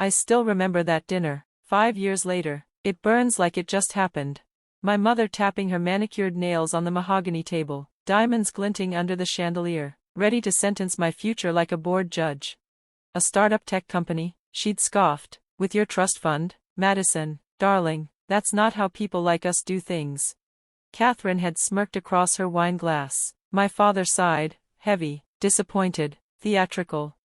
I still remember that dinner, 5 years later. It burns like it just happened. My mother tapping her manicured nails on the mahogany table, diamonds glinting under the chandelier, ready to sentence my future like a bored judge. A startup tech company, she'd scoffed, with your trust fund, Madison, darling, that's not how people like us do things. Catherine had smirked across her wine glass. My father sighed, heavy, disappointed, theatrical.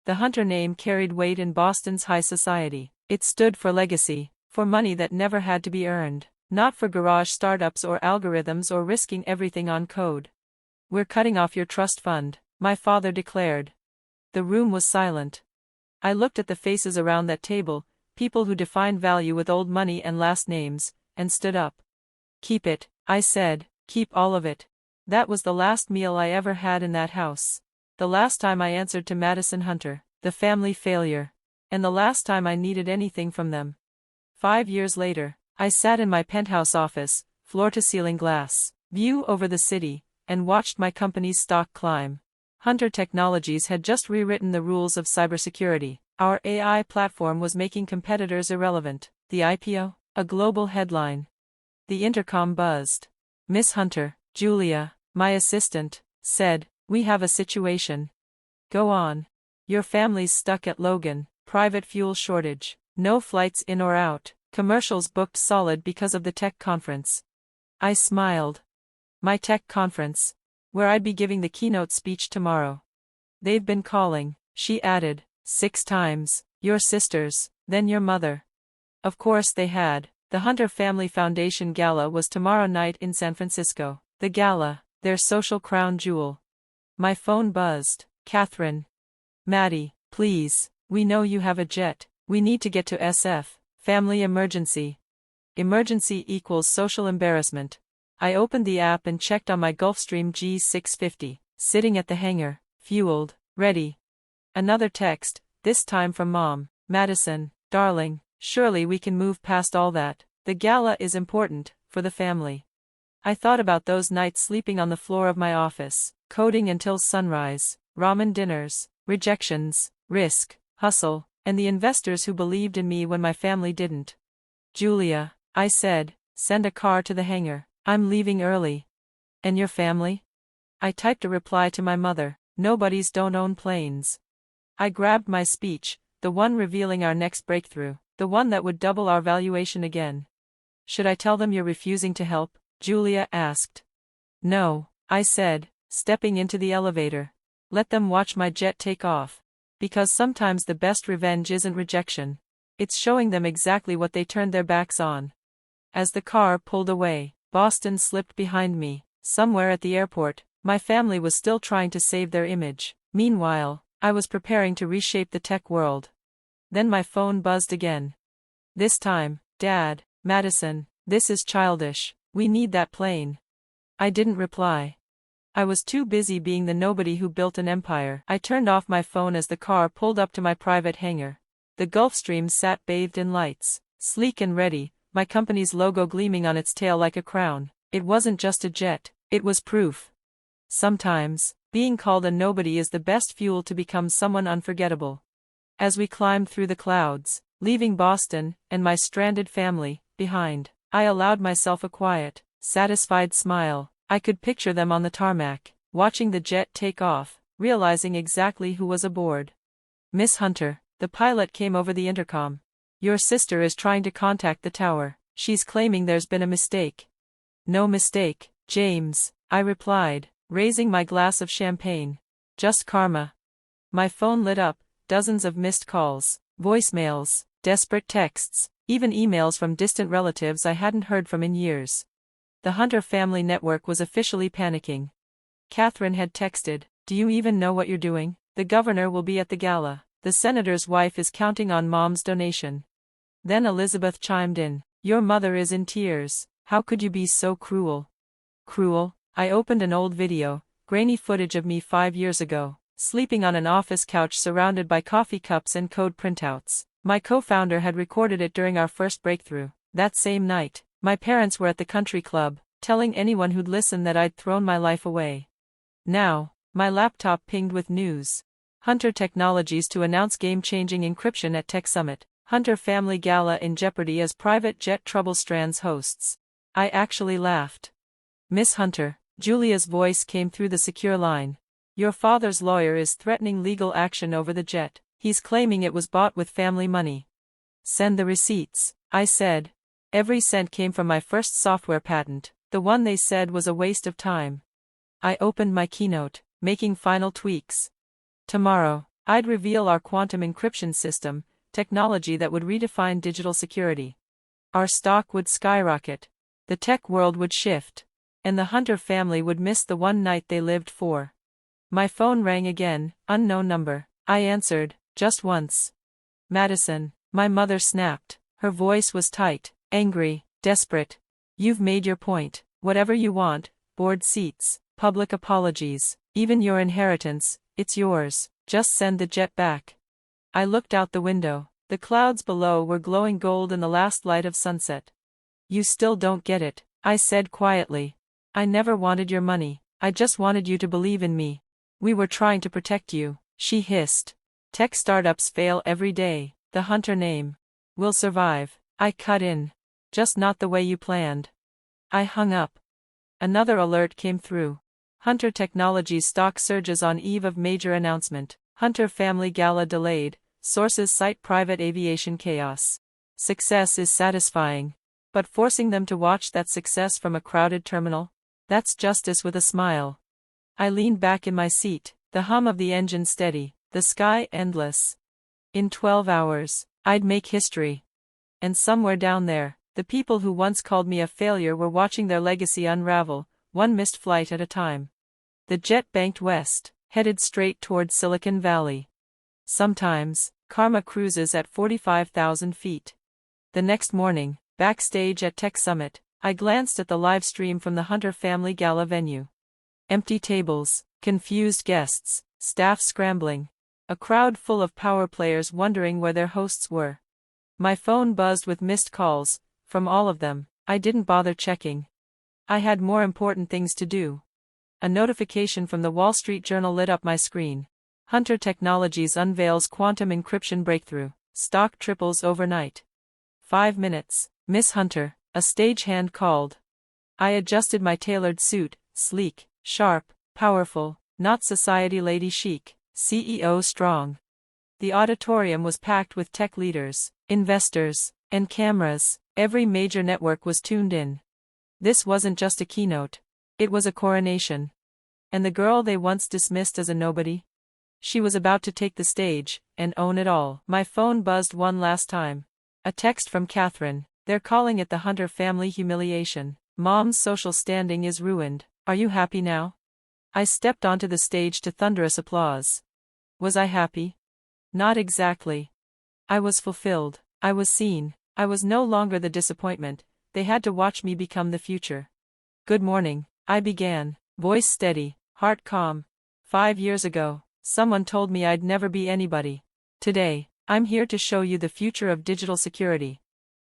The Hunter name carried weight in Boston's high society. It stood for legacy, for money that never had to be earned, not for garage startups or algorithms or risking everything on code. We're cutting off your trust fund, my father declared. The room was silent. I looked at the faces around that table, people who defined value with old money and last names, and stood up. Keep it, I said, keep all of it. That was the last meal I ever had in that house. The last time I answered to Madison Hunter, the family failure. And the last time I needed anything from them. 5 years later, I sat in my penthouse office, floor-to-ceiling glass, view over the city, and watched my company's stock climb. Hunter Technologies had just rewritten the rules of cybersecurity. Our AI platform was making competitors irrelevant. The IPO? A global headline. The intercom buzzed. Miss Hunter, Julia, my assistant, said, "We have a situation." "Go on." "Your family's stuck at Logan, private fuel shortage, no flights in or out, commercials booked solid because of the tech conference." I smiled. My tech conference, where I'd be giving the keynote speech tomorrow. "They've been calling," she added, 6 times, "your sisters, then your mother." Of course they had. The Hunter Family Foundation Gala was tomorrow night in San Francisco. The gala, their social crown jewel. My phone buzzed. "Catherine." "Maddie, please, we know you have a jet. We need to get to SF. Family emergency." Emergency equals social embarrassment. I opened the app and checked on my Gulfstream G650, sitting at the hangar, fueled, ready. Another text, this time from Mom. "Madison, darling, surely we can move past all that. The gala is important, for the family." I thought about those nights sleeping on the floor of my office, coding until sunrise, ramen dinners, rejections, risk, hustle, and the investors who believed in me when my family didn't. "Julia," I said, "send a car to the hangar. I'm leaving early." "And your family?" I typed a reply to my mother, "Nobody's don't own planes." I grabbed my speech, the one revealing our next breakthrough, the one that would double our valuation again. "Should I tell them you're refusing to help?" Julia asked. "No," I said, stepping into the elevator. "Let them watch my jet take off. Because sometimes the best revenge isn't rejection. It's showing them exactly what they turned their backs on." As the car pulled away, Boston slipped behind me. Somewhere at the airport, my family was still trying to save their image. Meanwhile, I was preparing to reshape the tech world. Then my phone buzzed again. This time, "Dad, Madison, this is childish. We need that plane." I didn't reply. I was too busy being the nobody who built an empire. I turned off my phone as the car pulled up to my private hangar. The Gulfstream sat bathed in lights, sleek and ready, my company's logo gleaming on its tail like a crown. It wasn't just a jet, it was proof. Sometimes, being called a nobody is the best fuel to become someone unforgettable. As we climbed through the clouds, leaving Boston, and my stranded family, behind, I allowed myself a quiet, satisfied smile. I could picture them on the tarmac, watching the jet take off, realizing exactly who was aboard. "Miss Hunter," the pilot came over the intercom. "Your sister is trying to contact the tower. She's claiming there's been a mistake." "No mistake, James," I replied, raising my glass of champagne. "Just karma." My phone lit up, dozens of missed calls, voicemails, desperate texts, even emails from distant relatives I hadn't heard from in years. The Hunter family network was officially panicking. Catherine had texted, "Do you even know what you're doing? The governor will be at the gala. The senator's wife is counting on Mom's donation." Then Elizabeth chimed in, "Your mother is in tears. How could you be so cruel?" Cruel? I opened an old video, grainy footage of me 5 years ago, sleeping on an office couch surrounded by coffee cups and code printouts. My co-founder had recorded it during our first breakthrough. That same night, my parents were at the country club, telling anyone who'd listen that I'd thrown my life away. Now, my laptop pinged with news. Hunter Technologies to announce game-changing encryption at Tech Summit. Hunter family gala in jeopardy as private jet trouble strands hosts. I actually laughed. Miss Hunter, Julia's voice came through the secure line. Your father's lawyer is threatening legal action over the jet. He's claiming it was bought with family money. Send the receipts, I said. Every cent came from my first software patent, the one they said was a waste of time. I opened my keynote, making final tweaks. Tomorrow, I'd reveal our quantum encryption system, technology that would redefine digital security. Our stock would skyrocket. The tech world would shift. And the Hunter family would miss the one night they lived for. My phone rang again, unknown number. I answered, just once. Madison, my mother snapped. Her voice was tight, angry, desperate. You've made your point. Whatever you want, board seats, public apologies, even your inheritance, it's yours. Just send the jet back. I looked out the window. The clouds below were glowing gold in the last light of sunset. You still don't get it, I said quietly. I never wanted your money, I just wanted you to believe in me. We were trying to protect you, she hissed. Tech startups fail every day, the Hunter name. We'll survive, I cut in. Just not the way you planned. I hung up. Another alert came through. Hunter Technologies stock surges on eve of major announcement. Hunter family gala delayed. Sources cite private aviation chaos. Success is satisfying. But forcing them to watch that success from a crowded terminal? That's justice with a smile. I leaned back in my seat, the hum of the engine steady, the sky endless. In 12 hours, I'd make history. And somewhere down there, the people who once called me a failure were watching their legacy unravel, one missed flight at a time. The jet banked west, headed straight toward Silicon Valley. Sometimes, karma cruises at 45,000 feet. The next morning, backstage at Tech Summit, I glanced at the live stream from the Hunter family gala venue. Empty tables, confused guests, staff scrambling. A crowd full of power players wondering where their hosts were. My phone buzzed with missed calls, from all of them. I didn't bother checking. I had more important things to do. A notification from the Wall Street Journal lit up my screen. Hunter Technologies unveils quantum encryption breakthrough. Stock triples overnight. 5 minutes, Miss Hunter, a stagehand called. I adjusted my tailored suit, sleek, sharp, powerful, not society lady chic, CEO strong. The auditorium was packed with tech leaders, investors, and cameras. Every major network was tuned in. This wasn't just a keynote. It was a coronation. And the girl they once dismissed as a nobody? She was about to take the stage, and own it all. My phone buzzed one last time. A text from Catherine. They're calling it the Hunter family humiliation. Mom's social standing is ruined. Are you happy now? I stepped onto the stage to thunderous applause. Was I happy? Not exactly. I was fulfilled. I was seen. I was no longer the disappointment. They had to watch me become the future. Good morning, I began, voice steady, heart calm. 5 years ago, someone told me I'd never be anybody. Today, I'm here to show you the future of digital security.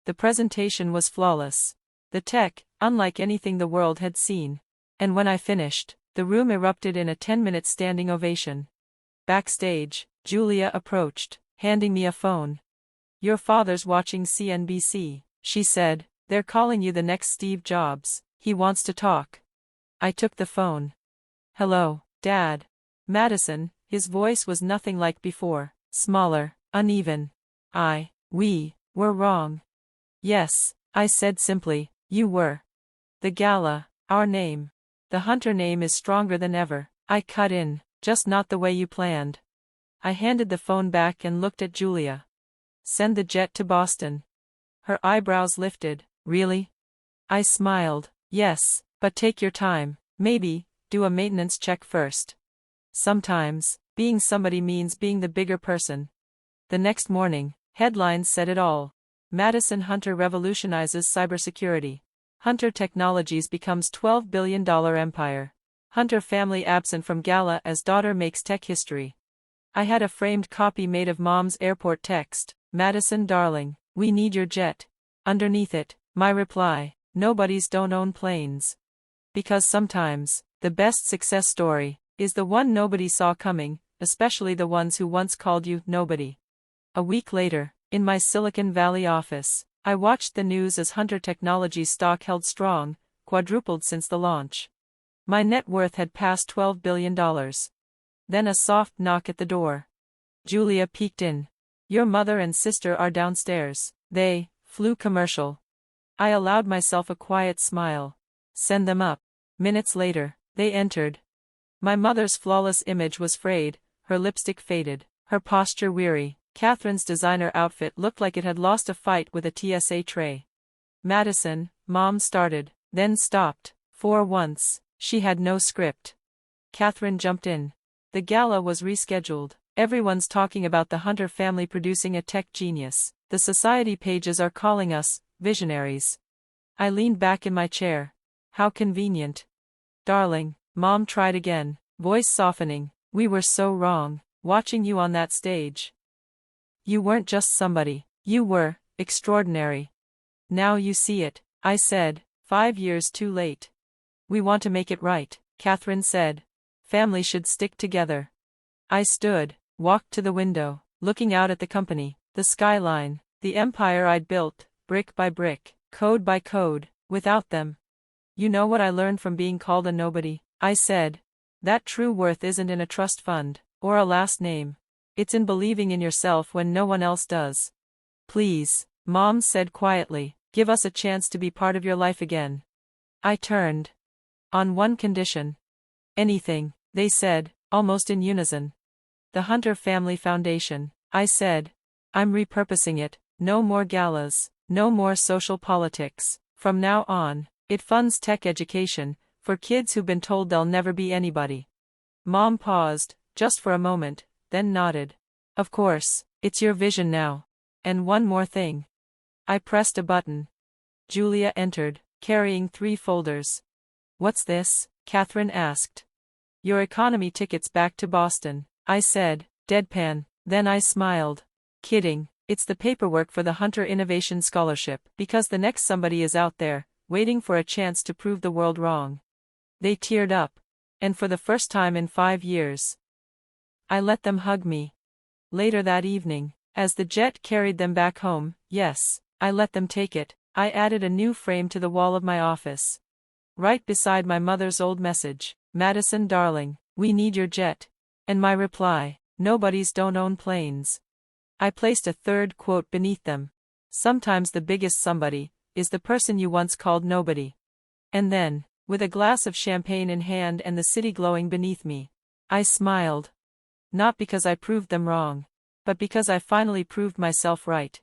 The presentation was flawless. The tech, unlike anything the world had seen. And when I finished, the room erupted in a 10-minute standing ovation. Backstage, Julia approached, handing me a phone. Your father's watching CNBC, she said. They're calling you the next Steve Jobs. He wants to talk. I took the phone. Hello, Dad. Madison, his voice was nothing like before, smaller, uneven. We were wrong. Yes, I said simply, you were. The gala, our name. The Hunter name is stronger than ever. I cut in, just not the way you planned. I handed the phone back and looked at Julia. Send the jet to Boston. Her eyebrows lifted. Really? I smiled. Yes, but take your time. Maybe, do a maintenance check first. Sometimes, being somebody means being the bigger person. The next morning, headlines said it all. Madison Hunter revolutionizes cybersecurity. Hunter Technologies becomes $12 billion empire. Hunter family absent from gala as daughter makes tech history. I had a framed copy made of Mom's airport text. Madison darling, we need your jet. Underneath it, my reply, nobody's don't own planes. Because sometimes, the best success story is the one nobody saw coming, especially the ones who once called you nobody. A week later, in my Silicon Valley office, I watched the news as Hunter Technologies stock held strong, quadrupled since the launch. My net worth had passed $12 billion. Then a soft knock at the door. Julia peeked in. "Your mother and sister are downstairs. They flew commercial." I allowed myself a quiet smile. "Send them up." Minutes later, they entered. My mother's flawless image was frayed, her lipstick faded, her posture weary. Catherine's designer outfit looked like it had lost a fight with a TSA tray. "Madison," Mom started, then stopped. For once, she had no script. Catherine jumped in. The gala was rescheduled. "Everyone's talking about the Hunter family producing a tech genius. The society pages are calling us visionaries." I leaned back in my chair. "How convenient." "Darling," Mom tried again, voice softening, "we were so wrong, watching you on that stage. You weren't just somebody, you were extraordinary. Now you see it," I said, 5 years too late. "We want to make it right," Catherine said. "Family should stick together." I stood, walked to the window, looking out at the company, the skyline, the empire I'd built, brick by brick, code by code, without them. "You know what I learned from being called a nobody," I said. "That true worth isn't in a trust fund, or a last name. It's in believing in yourself when no one else does." "Please," Mom said quietly, "give us a chance to be part of your life again." I turned. "On one condition." "Anything," they said, almost in unison. "The Hunter Family Foundation," I said. "I'm repurposing it, no more galas, no more social politics. From now on, it funds tech education, for kids who've been told they'll never be anybody." Mom paused, just for a moment, then nodded. "Of course, it's your vision now. And one more thing." I pressed a button. Julia entered, carrying 3 folders. "What's this?" Catherine asked. "Your economy tickets back to Boston," I said, deadpan, then I smiled. "Kidding, it's the paperwork for the Hunter Innovation Scholarship, because the next somebody is out there, waiting for a chance to prove the world wrong." They teared up. And for the first time in 5 years, I let them hug me. Later that evening, as the jet carried them back home, yes, I let them take it. I added a new frame to the wall of my office. Right beside my mother's old message, "Madison darling, we need your jet." And my reply, "Nobodies don't own planes." I placed a third quote beneath them. "Sometimes the biggest somebody is the person you once called nobody." And then, with a glass of champagne in hand and the city glowing beneath me, I smiled. Not because I proved them wrong, but because I finally proved myself right.